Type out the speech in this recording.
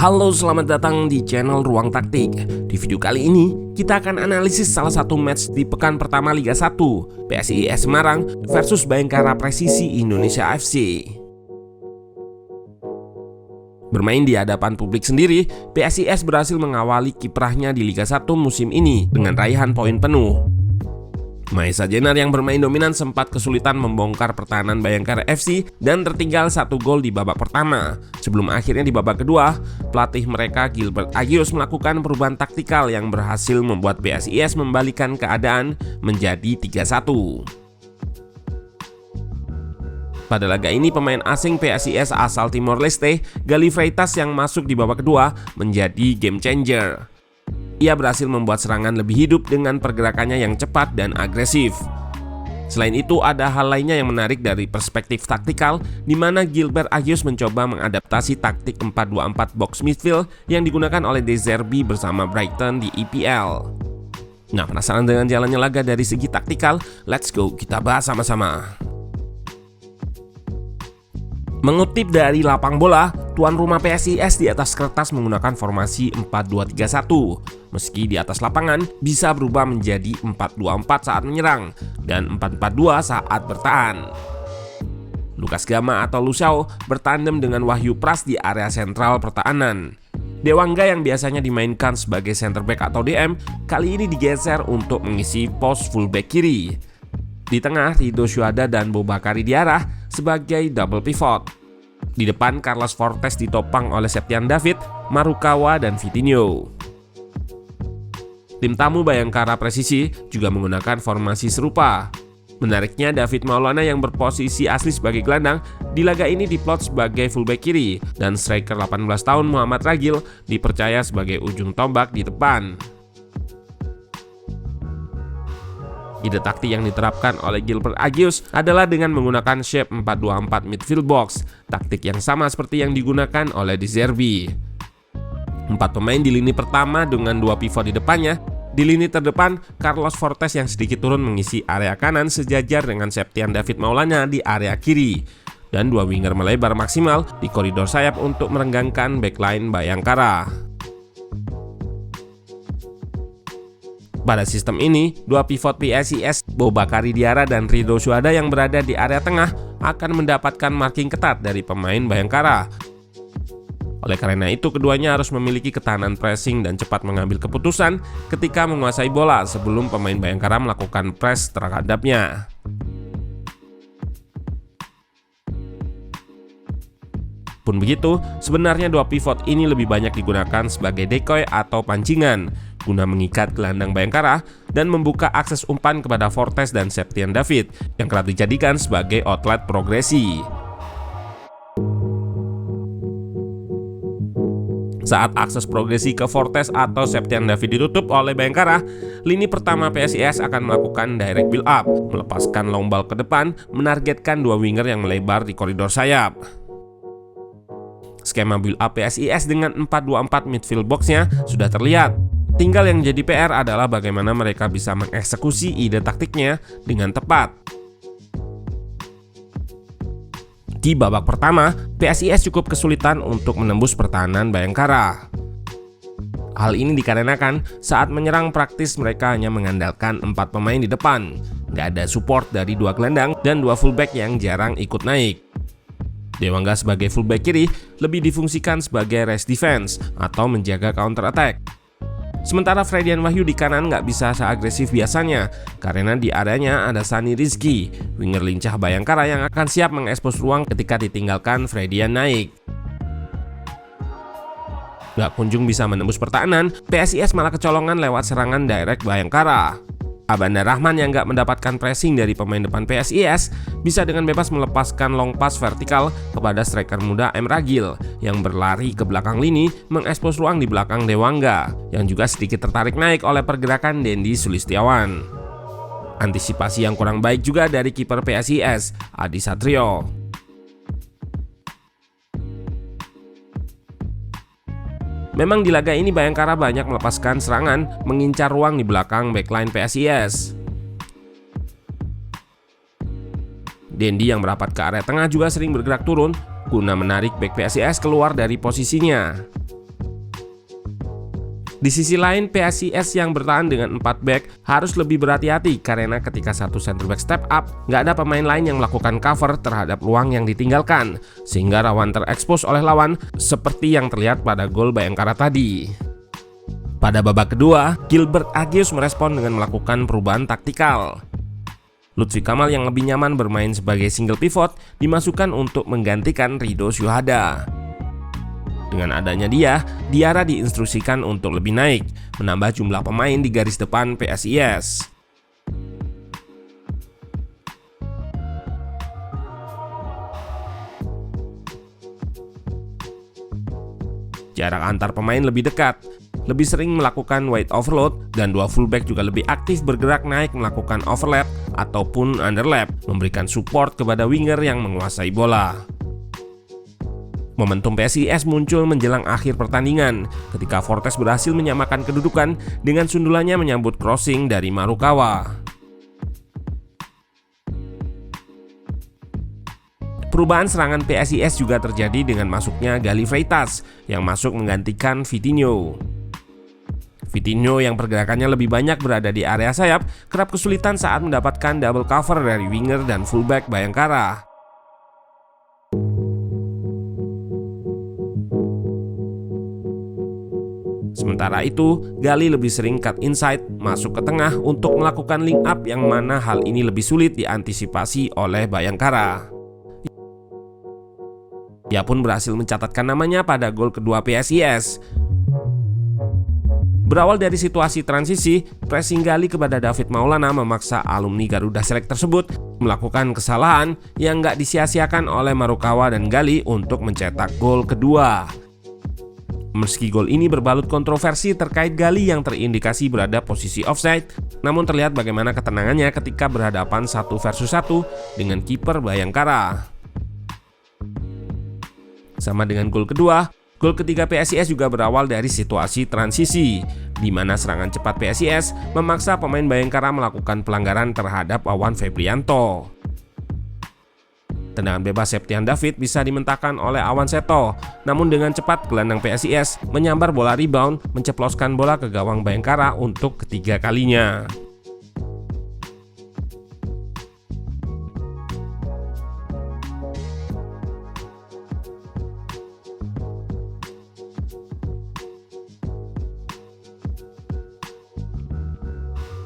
Halo, selamat datang di channel Ruang Taktik. Di video kali ini, kita akan analisis salah satu match di pekan pertama Liga 1, PSIS Semarang versus Bayangkara Presisi Indonesia FC. Bermain di hadapan publik sendiri, PSIS berhasil mengawali kiprahnya di Liga 1 musim ini dengan raihan poin penuh. Maesa Jenar yang bermain dominan sempat kesulitan membongkar pertahanan Bayangkara FC dan tertinggal 1 gol di babak pertama. Sebelum akhirnya di babak kedua, pelatih mereka Gilbert Agius melakukan perubahan taktikal yang berhasil membuat PSIS membalikan keadaan menjadi 3-1. Pada laga ini, pemain asing PSIS asal Timor Leste, Gali Freitas yang masuk di babak kedua menjadi game changer. Ia berhasil membuat serangan lebih hidup dengan pergerakannya yang cepat dan agresif. Selain itu, ada hal lainnya yang menarik dari perspektif taktikal, di mana Gilbert Agius mencoba mengadaptasi taktik 4-2-4 box midfield yang digunakan oleh De Zerbi bersama Brighton di EPL. Nah, penasaran dengan jalannya laga dari segi taktikal? Let's go, kita bahas sama-sama. Mengutip dari Lapang Bola, tuan rumah PSIS di atas kertas menggunakan formasi 4-2-3-1. Meski di atas lapangan bisa berubah menjadi 4-2-4 saat menyerang dan 4-4-2 saat bertahan. Lucas Gama atau Lusau bertandem dengan Wahyu Pras di area sentral pertahanan. Dewangga yang biasanya dimainkan sebagai center back atau DM, kali ini digeser untuk mengisi pos fullback kiri. Di tengah, Rido Syuhada dan Bobakari Diarra sebagai double pivot. Di depan, Carlos Fortes ditopang oleh Septian David, Marukawa, dan Vitinho. Tim tamu Bayangkara Presisi juga menggunakan formasi serupa. Menariknya, David Maulana yang berposisi asli sebagai gelandang di laga ini diplot sebagai fullback kiri, dan striker 18 tahun Muhammad Ragil dipercaya sebagai ujung tombak di depan. Ide taktik yang diterapkan oleh Gilbert Agius adalah dengan menggunakan shape 4-2-4 midfield box, taktik yang sama seperti yang digunakan oleh De Zerbi. 4 pemain di lini pertama dengan 2 pivot di depannya. Di lini terdepan, Carlos Fortes yang sedikit turun mengisi area kanan sejajar dengan Septian David Maulana di area kiri. Dan 2 winger melebar maksimal di koridor sayap untuk merenggangkan backline Bayangkara. Pada sistem ini, 2 pivot PSIS, Bobakari Diarra dan Rido Syuhada yang berada di area tengah akan mendapatkan marking ketat dari pemain Bayangkara. Oleh karena itu, keduanya harus memiliki ketahanan pressing dan cepat mengambil keputusan ketika menguasai bola sebelum pemain Bayangkara melakukan press terhadapnya. Pun begitu, sebenarnya 2 pivot ini lebih banyak digunakan sebagai decoy atau pancingan guna mengikat gelandang Bayangkara dan membuka akses umpan kepada Fortes dan Septian David yang kerap dijadikan sebagai outlet progresi. Saat akses progresi ke Fortes atau Septian David ditutup oleh Bayangkara, lini pertama PSIS akan melakukan direct build up, melepaskan long ball ke depan, menargetkan 2 winger yang melebar di koridor sayap. Skema build up PSIS dengan 4-2-4 midfield boxnya sudah terlihat. Tinggal yang jadi PR adalah bagaimana mereka bisa mengeksekusi ide taktiknya dengan tepat. Di babak pertama, PSIS cukup kesulitan untuk menembus pertahanan Bayangkara. Hal ini dikarenakan saat menyerang praktis mereka hanya mengandalkan 4 pemain di depan. Nggak ada support dari 2 gelandang dan 2 fullback yang jarang ikut naik. Dewangga sebagai fullback kiri lebih difungsikan sebagai rest defense atau menjaga counter attack. Sementara Fredian Wahyu di kanan nggak bisa seagresif biasanya karena di areanya ada Sani Rizky, winger lincah Bayangkara yang akan siap mengekspos ruang ketika ditinggalkan Fredian naik. Nggak kunjung bisa menembus pertahanan, PSIS malah kecolongan lewat serangan direct Bayangkara. Abanda Rahman yang nggak mendapatkan pressing dari pemain depan PSIS bisa dengan bebas melepaskan long pass vertikal kepada striker muda M. Ragil yang berlari ke belakang lini mengekspos ruang di belakang Dewangga yang juga sedikit tertarik naik oleh pergerakan Dendi Sulistiawan. Antisipasi yang kurang baik juga dari kiper PSIS, Adi Satrio. Memang di laga ini Bayangkara banyak melepaskan serangan, mengincar ruang di belakang backline PSIS. Dendi yang merapat ke area tengah juga sering bergerak turun guna menarik bek PSIS keluar dari posisinya. Di sisi lain, PSIS yang bertahan dengan 4 back harus lebih berhati-hati karena ketika satu center back step up, nggak ada pemain lain yang melakukan cover terhadap ruang yang ditinggalkan, sehingga rawan terekspos oleh lawan seperti yang terlihat pada gol Bayangkara tadi. Pada babak kedua, Gilbert Agius merespon dengan melakukan perubahan taktikal. Lutfi Kamal yang lebih nyaman bermain sebagai single pivot dimasukkan untuk menggantikan Ridho Syuhada. Dengan adanya dia, Diarra diinstruksikan untuk lebih naik, menambah jumlah pemain di garis depan PSIS. Jarak antar pemain lebih dekat, lebih sering melakukan wide overload, dan dua fullback juga lebih aktif bergerak naik melakukan overlap ataupun underlap, memberikan support kepada winger yang menguasai bola. Momentum PSIS muncul menjelang akhir pertandingan ketika Fortes berhasil menyamakan kedudukan dengan sundulannya menyambut crossing dari Marukawa. Perubahan serangan PSIS juga terjadi dengan masuknya Gali Freitas yang masuk menggantikan Vitinho. Vitinho yang pergerakannya lebih banyak berada di area sayap kerap kesulitan saat mendapatkan double cover dari winger dan fullback Bayangkara. Sementara itu, Gali lebih sering cut inside, masuk ke tengah untuk melakukan link up yang mana hal ini lebih sulit diantisipasi oleh Bayangkara. Ia pun berhasil mencatatkan namanya pada gol kedua PSIS. Berawal dari situasi transisi, pressing Gali kepada David Maulana memaksa alumni Garuda Select tersebut melakukan kesalahan yang nggak disia-siakan oleh Marukawa dan Gali untuk mencetak gol kedua. Meski gol ini berbalut kontroversi terkait Gali yang terindikasi berada posisi offside, namun terlihat bagaimana ketenangannya ketika berhadapan 1 versus 1 dengan kiper Bayangkara. Sama dengan gol kedua, gol ketiga PSIS juga berawal dari situasi transisi, di mana serangan cepat PSIS memaksa pemain Bayangkara melakukan pelanggaran terhadap Wawan Febrianto. Tendangan bebas Septian David bisa dimentahkan oleh Awan Seto, namun dengan cepat gelandang PSIS menyambar bola rebound, menceploskan bola ke gawang Bayangkara untuk ketiga kalinya.